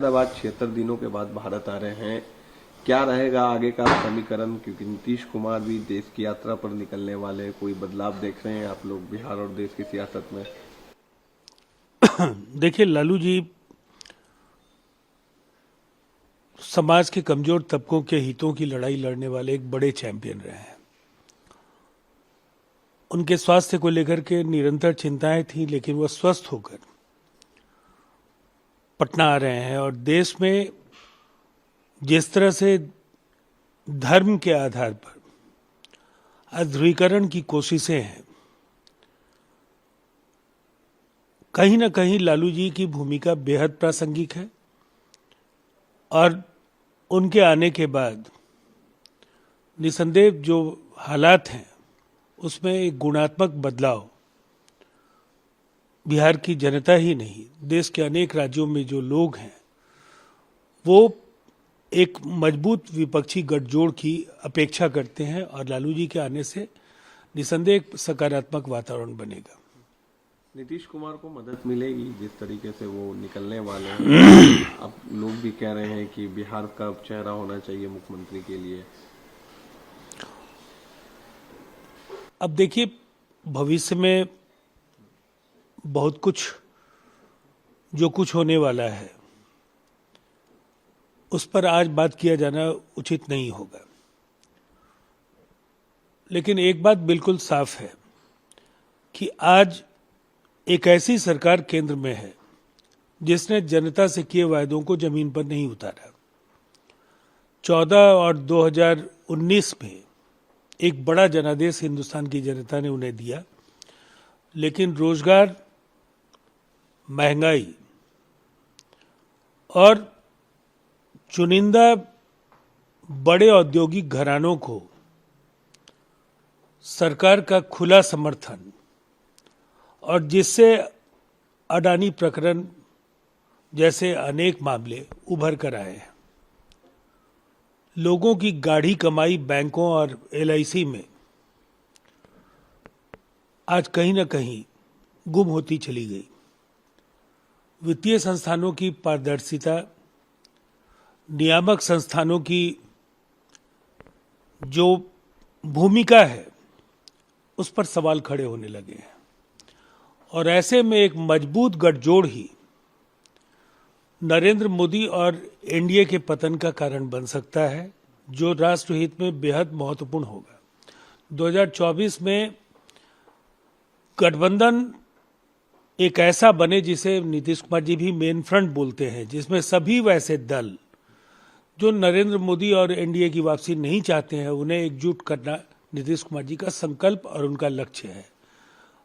बाद 76 दिनों के बाद भारत आ रहे हैं। क्या रहेगा आगे का समीकरण, क्योंकि नीतीश कुमार भी देश की यात्रा पर निकलने वाले, कोई बदलाव देख रहे हैं आप लोग बिहार और देश की सियासत में? देखिए, लालू जी समाज के कमजोर तबकों के हितों की लड़ाई लड़ने वाले एक बड़े चैंपियन रहे हैं। उनके स्वास्थ्य को लेकर के निरंतर चिंताएं थी, लेकिन वह स्वस्थ होकर पटना आ रहे हैं और देश में जिस तरह से धर्म के आधार पर आज ध्रुवीकरण की कोशिशें हैं, कहीं ना कहीं लालू जी की भूमिका बेहद प्रासंगिक है और उनके आने के बाद निसंदेह जो हालात हैं उसमें एक गुणात्मक बदलाव बिहार की जनता ही नहीं, देश के अनेक राज्यों में जो लोग हैं वो एक मजबूत विपक्षी गठजोड़ की अपेक्षा करते हैं और लालू जी के आने से निसंदेह एक सकारात्मक वातावरण बनेगा। नीतीश कुमार को मदद मिलेगी जिस तरीके से वो निकलने वाले हैं। अब लोग भी कह रहे हैं कि बिहार का चेहरा होना चाहिए मुख्यमंत्री के लिए। अब देखिए, भविष्य में बहुत कुछ जो कुछ होने वाला है उस पर आज बात किया जाना उचित नहीं होगा, लेकिन एक बात बिल्कुल साफ है कि आज एक ऐसी सरकार केंद्र में है जिसने जनता से किए वायदों को जमीन पर नहीं उतारा। 14 और 2019 में एक बड़ा जनादेश हिंदुस्तान की जनता ने उन्हें दिया, लेकिन रोजगार, महंगाई और चुनिंदा बड़े औद्योगिक घरानों को सरकार का खुला समर्थन और जिससे अडानी प्रकरण जैसे अनेक मामले उभर कर आए हैं, लोगों की गाढ़ी कमाई बैंकों और LIC में आज कहीं ना कहीं गुम होती चली गई। वित्तीय संस्थानों की पारदर्शिता, नियामक संस्थानों की जो भूमिका है उस पर सवाल खड़े होने लगे हैं और ऐसे में एक मजबूत गठजोड़ ही नरेंद्र मोदी और NDA के पतन का कारण बन सकता है, जो राष्ट्रहित में बेहद महत्वपूर्ण होगा। 2024 में गठबंधन एक ऐसा बने जिसे नीतीश कुमार जी भी मेन फ्रंट बोलते हैं, जिसमें सभी वैसे दल जो नरेंद्र मोदी और NDA की वापसी नहीं चाहते हैं उन्हें एकजुट करना नीतीश कुमार जी का संकल्प और उनका लक्ष्य है।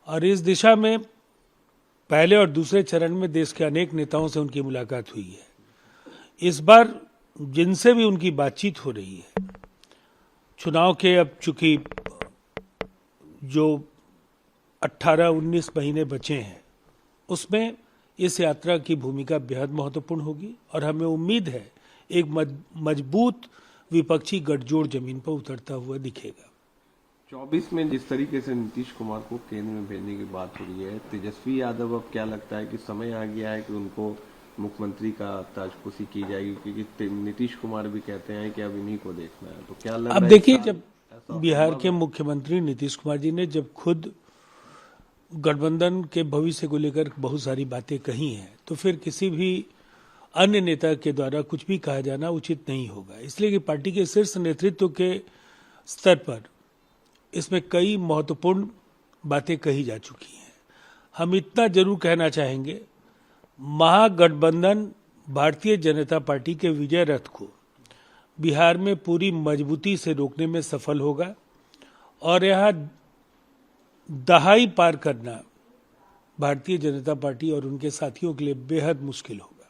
और इस दिशा में पहले और दूसरे चरण में देश के अनेक नेताओं से उनकी मुलाकात हुई है। इस बार जिनसे भी उनकी बातचीत हो रही है, चुनाव के अब चूंकि जो 18-19 महीने बचे हैं उसमें इस यात्रा की भूमिका बेहद महत्वपूर्ण होगी और हमें उम्मीद है एक मजबूत विपक्षी गठजोड़ जमीन पर उतरता हुआ दिखेगा। 24 में जिस तरीके से नीतीश कुमार को केंद्र में भेजने की बात हो रही है, तेजस्वी यादव, अब क्या लगता है कि समय आ गया है कि उनको मुख्यमंत्री का ताजपोशी की जाएगी? क्योंकि नीतीश कुमार भी कहते हैं कि अब इन्हीं को देखना है, तो क्या लग रहा है? अब देखिए, जब बिहार के मुख्यमंत्री नीतीश कुमार जी ने जब खुद गठबंधन के भविष्य को लेकर बहुत सारी बातें कही हैं, तो फिर किसी भी अन्य नेता के द्वारा कुछ भी कहा जाना उचित नहीं होगा। इसलिए कि पार्टी के शीर्ष नेतृत्व के स्तर पर इसमें कई महत्वपूर्ण बातें कही जा चुकी हैं। हम इतना जरूर कहना चाहेंगे, महागठबंधन भारतीय जनता पार्टी के विजय रथ को बिहार में पूरी मजबूती से रोकने में सफल होगा और यहाँ दहाई पार करना भारतीय जनता पार्टी और उनके साथियों के लिए बेहद मुश्किल होगा।